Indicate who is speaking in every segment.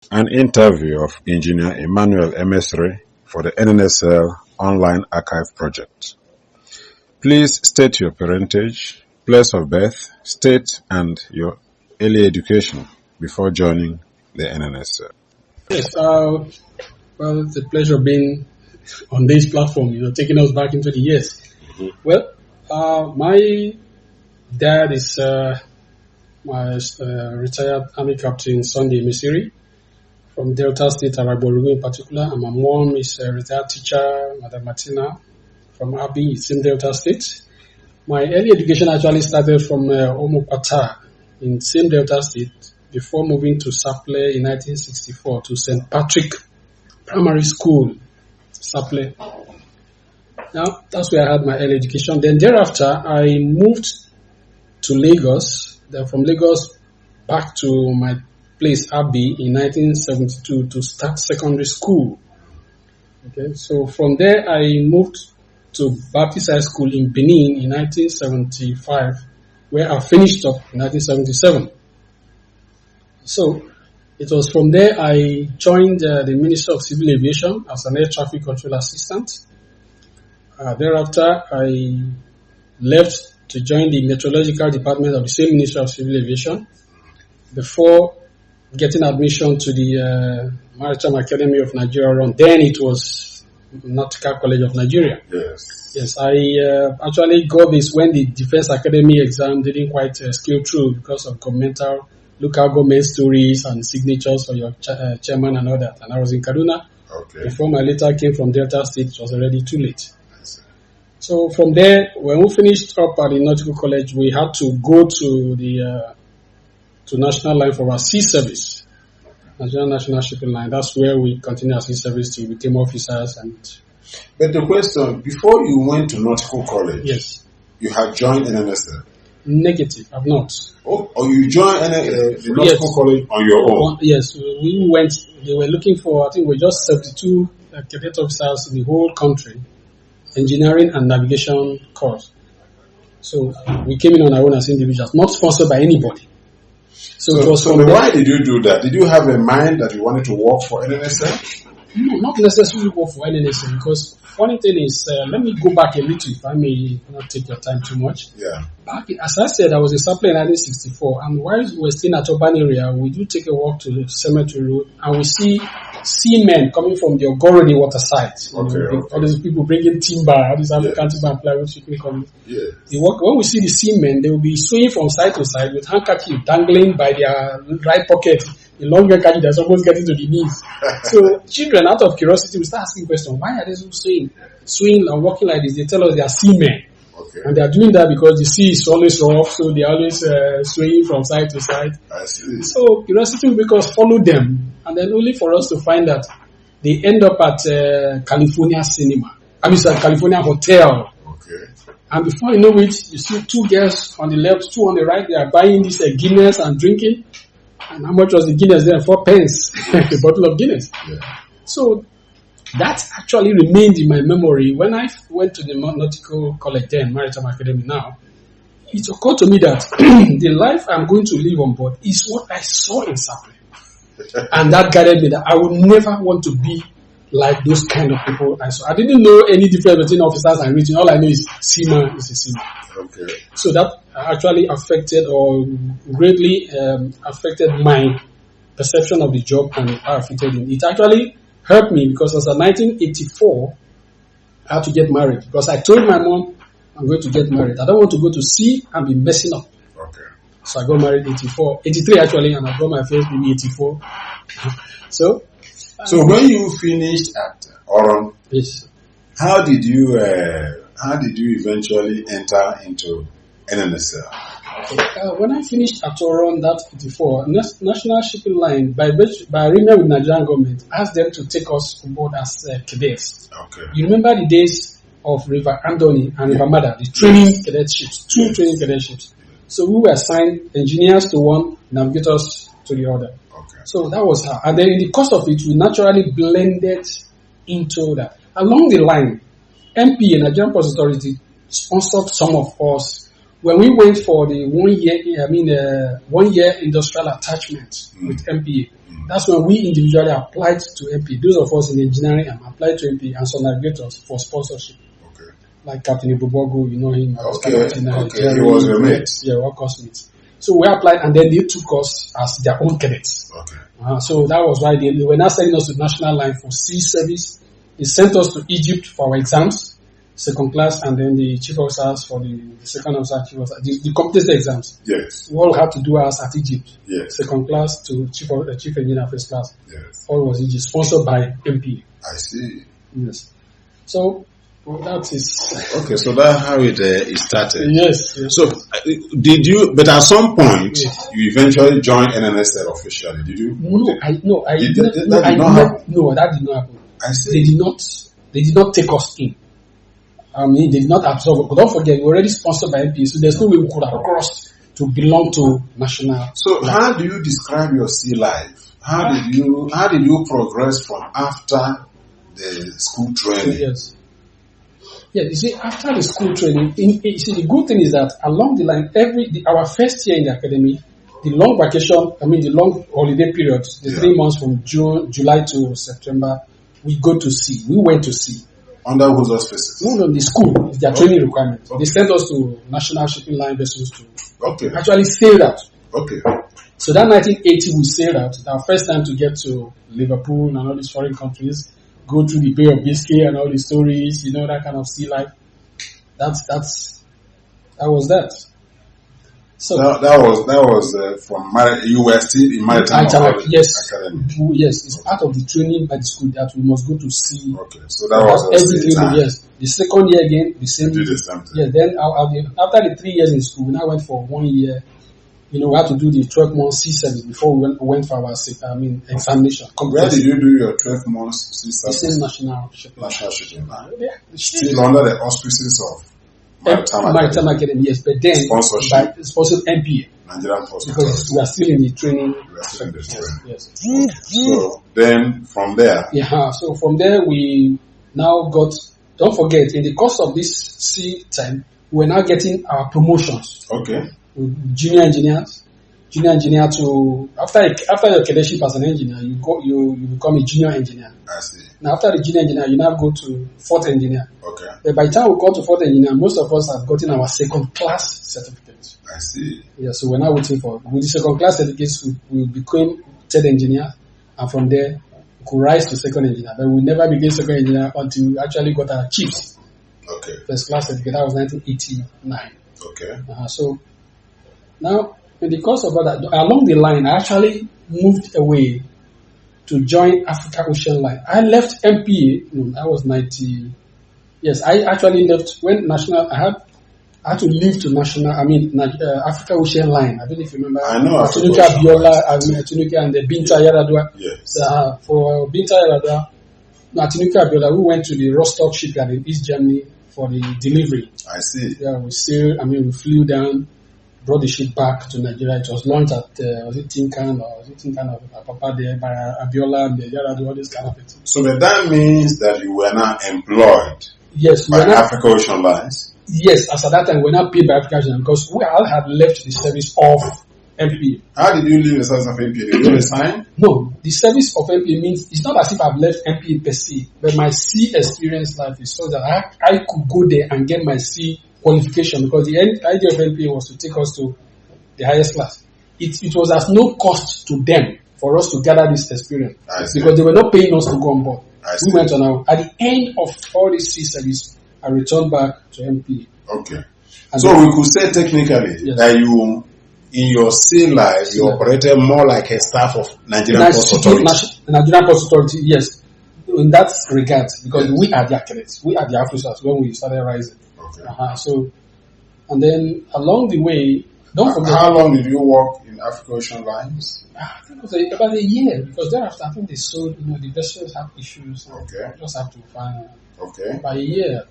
Speaker 1: An interview of Engineer Emesiri for the NNSL Online Archive Project. Please state your parentage, place of birth, state and your early education before joining the NNSL.
Speaker 2: Yes, well, it's a pleasure being on this platform, taking us back into the years. Mm-hmm. Well, my dad is my retired Army Captain Sunday Emesiri from Delta State, Araborugu in particular, and my mom is a retired teacher, Madam Martina, from Abi, same Delta State. My early education actually started from Omopata in same Delta State before moving to Saple in 1964 to St. Patrick Primary School, Saple. Now, that's where I had my early education. Then thereafter, I moved to Lagos. Then from Lagos back to my place, Abi, in 1972 to start secondary school. Okay, so from there, I moved to Baptist High School in Benin in 1975, where I finished up in 1977. So it was from there I joined the Ministry of Civil Aviation as an air traffic control assistant. Thereafter, I left to join the meteorological department of the same Ministry of Civil Aviation before getting admission to the Maritime Academy of Nigeria. Then it was Nautical College of Nigeria. Yes, I actually got this when the Defense Academy exam didn't quite scale through because of local government stories and signatures for your chairman and all that. And I was in Kaduna. Okay. Before my letter came from Delta State, it was already too late. So from there, when we finished up at the Nautical College, we had to go to the to National Line for our sea service, Nigerian National Shipping Line. That's where we continued our sea service till we became officers.
Speaker 1: But the question, before you went to Nautical College,
Speaker 2: yes,
Speaker 1: you had joined NNSL?
Speaker 2: Negative, I've not.
Speaker 1: Oh, you joined the Nautical College on your own?
Speaker 2: Yes, we went. They were looking for, I think we're just 72 cadet officers in the whole country, engineering and navigation course. So we came in on our own as individuals, not sponsored by anybody. So
Speaker 1: why did you do that? Did you have in mind that you wanted to work for NNSL?
Speaker 2: No, not necessarily work for NNSL, because funny thing is, let me go back a little if I may not take your time too much.
Speaker 1: Yeah.
Speaker 2: As I said, I was in Saple in 1964, and while we were still in that urban area, we do take a walk to the cemetery road, and we see seamen coming from the Ogoroni water side. Okay. All these people bringing timber, all these African timber and plywood shipping coming.
Speaker 1: Yeah.
Speaker 2: When we see the seamen, they will be swinging from side to side with handkerchief dangling by their right pocket. The long handkerchief that's almost getting to the knees. So children, out of curiosity, we start asking questions. Why are they so swinging and walking like this? They tell us they are seamen. Okay. And they are doing that because the sea is always rough, so they are always swaying from side to side.
Speaker 1: I see.
Speaker 2: So curiosity will make us follow them, and then only for us to find that they end up at California California Hotel.
Speaker 1: Okay.
Speaker 2: And before you know it, you see two girls on the left, two on the right. They are buying this Guinness and drinking. And how much was the Guinness there? 4 pence, a bottle of Guinness. Yeah. So that actually remained in my memory. When I went to the Nautical College then, Maritime Academy now, it occurred to me that the life I'm going to live on board is what I saw in Saple. And that guided me that I would never want to be like those kind of people I saw. I didn't know any difference between officers and region. All I know is seaman is a seaman.
Speaker 1: Okay.
Speaker 2: So that actually affected or greatly affected my perception of the job and how I fitted in. It actually helped me because as of 1984, I had to get married because I told my mom I'm going to get married. I don't want to go to sea and be messing up.
Speaker 1: Okay.
Speaker 2: So I got married 83 actually, and I got my first baby 84. So
Speaker 1: when you finished at Oron,
Speaker 2: yes,
Speaker 1: how did you eventually enter into NNSL?
Speaker 2: When I finished at Oron, that 84, National Shipping Line, by agreement with Nigerian government, asked them to take us on board as cadets.
Speaker 1: Okay.
Speaker 2: You remember the days of River Andoni and River Mada, the training cadet ships, two training cadet ships. So we were assigned engineers to one, navigators to the other.
Speaker 1: Okay.
Speaker 2: So that was how. And then in the course of it, we naturally blended into that. Along the line, MP, Nigerian Port Authority, sponsored some of us when we went for the 1 year industrial attachment with MPA, that's when we individually applied to MPA. Those of us in engineering applied to MPA and some navigators for sponsorship.
Speaker 1: Okay.
Speaker 2: Like Captain Ibubogo, you know him.
Speaker 1: Okay. He was your mate.
Speaker 2: Yeah, our classmate. So we applied, and then they took us as their own cadets.
Speaker 1: Okay.
Speaker 2: So that was why they were now sending us to national line for sea service. They sent us to Egypt for our exams, second class, and then the chief officers for the second officer, chief officer, the competency exams.
Speaker 1: Yes.
Speaker 2: We all had to do ours at Egypt.
Speaker 1: Yes.
Speaker 2: Second class to chief engineer first class.
Speaker 1: Yes.
Speaker 2: All was Egypt, sponsored by MP.
Speaker 1: I see.
Speaker 2: Yes. So that is
Speaker 1: okay. So that's how it started.
Speaker 2: Yes.
Speaker 1: So did you? But at some point, you eventually joined NNSL officially. Did you?
Speaker 2: No, I did not happen.
Speaker 1: I see.
Speaker 2: They did not take us in. I mean, they did not absorb. But don't forget, we were already sponsored by MP, so there's no way we could have crossed to belong to national.
Speaker 1: So how do you describe your sea life? How did you progress from after the school training?
Speaker 2: Yes. Yeah, you see, after the school training, you see, the good thing is that along the line, our first year in the academy, the long vacation, the long holiday period, the 3 months from July to September, we go to sea. We went to sea.
Speaker 1: Under whose auspices?
Speaker 2: No, the school. It's their training requirement. Okay. They sent us to national shipping line vessels to actually sail out.
Speaker 1: Okay.
Speaker 2: So that 1980, we sailed out. It's our first time to get to Liverpool and all these foreign countries, go through the Bay of Biscay and all the stories, that kind of sea life. That was that. So
Speaker 1: that was from you were still in maritime academy.
Speaker 2: Yes, it's part of the training by the school that we must go to sea.
Speaker 1: Okay, so that was
Speaker 2: every training. Yes, the second year again the same.
Speaker 1: Did the same thing.
Speaker 2: Yes, then after the 3 years in school, we now went for 1 year. We had to do the 12-month sea service before we went for our examination.
Speaker 1: Where did you do your 12 months sea service?
Speaker 2: The same national shipping
Speaker 1: line. Yeah, still under the auspices of
Speaker 2: Maritime Academy, yes, but then sponsored MPA.
Speaker 1: Nigerian Post
Speaker 2: because we are still in the training.
Speaker 1: Yes. So then from there.
Speaker 2: Yeah. So from there we now got. Don't forget, in the course of this sea time, we're now getting our promotions.
Speaker 1: Okay.
Speaker 2: Junior engineer to after your cadetship as an engineer, you become a junior engineer.
Speaker 1: I see.
Speaker 2: Now after the junior engineer, you now go to fourth engineer.
Speaker 1: Okay.
Speaker 2: But by the time we got to fourth engineer, most of us have gotten our second class certificate.
Speaker 1: I see.
Speaker 2: Yeah, so we're now waiting for with the second class certificates we became third engineer, and from there we could rise to second engineer. But we never became second engineer until we actually got our chiefs.
Speaker 1: Okay.
Speaker 2: First class certificate. That was 1989.
Speaker 1: Okay.
Speaker 2: So now, in the course of that, along the line, I actually moved away to join Africa Ocean Line. I left MPA. No, that was 90. Yes, I actually left when national. I had to leave to national. Africa Ocean Line. I don't know if you remember.
Speaker 1: I know.
Speaker 2: Atunuka Abiola, Atunuka, and the Binta Yaradua.
Speaker 1: Yes.
Speaker 2: For Binta Yaradua, Atunuka Abiola, we went to the Rostock shipyard in East Germany for the delivery.
Speaker 1: I see.
Speaker 2: Yeah, we flew down. Brought the ship back to Nigeria. It was launched at was it Tinkan of Papa there by Abiola and the Yaradu, all this kind of thing.
Speaker 1: So that means that you were not employed.
Speaker 2: Yes,
Speaker 1: by Africa Ocean Lines.
Speaker 2: Yes, as at that time we were not paid by Africa Ocean because we all had left the service of MPA.
Speaker 1: How did you leave the service of MPA? Did you resign?
Speaker 2: No, the service of MPA means it's not as if I've left MPA per se, but my sea experience life is so that I could go there and get my sea qualification because the idea of NPA was to take us to the highest class. It was at no cost to them for us to gather this experience because they were not paying us to go on board. We went on at the end of all this sea service, I returned back to NPA.
Speaker 1: Okay. And so we could say technically that you, in your sea life, you operated more like a staff of Nigerian Post Authority.
Speaker 2: Nigerian Post Authority, yes. In that regard, because we are the cadets, we are the officers when we started rising. So, and then along the way, don't forget.
Speaker 1: How long did you work in Africa Ocean Lines?
Speaker 2: I think it was about a year because thereafter I think they sold. The vessels have issues.
Speaker 1: Okay.
Speaker 2: You just have to find.
Speaker 1: Okay.
Speaker 2: By a year.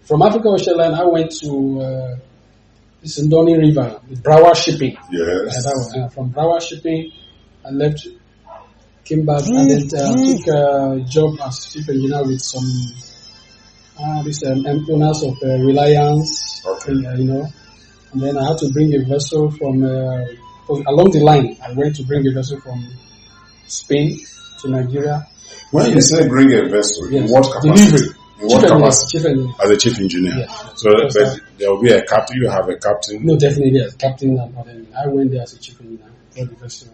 Speaker 2: From Africa Ocean Line, I went to this Ndoni River, with Brower Shipping.
Speaker 1: Yes.
Speaker 2: From Brower Shipping, I left, came back, and then took a job as chief engineer with some. These owners of Reliance,
Speaker 1: okay.
Speaker 2: And then I had to bring a vessel from along the line. I went to bring a vessel from Spain to Nigeria.
Speaker 1: When you say bring a vessel,
Speaker 2: Yes.
Speaker 1: in what capacity?
Speaker 2: Delivery.
Speaker 1: In what capacity?
Speaker 2: Chief engineer.
Speaker 1: As a chief engineer.
Speaker 2: Yes.
Speaker 1: So but there will be a captain. You have a captain.
Speaker 2: No, definitely yes, captain. But then I went there as a chief engineer for the vessel.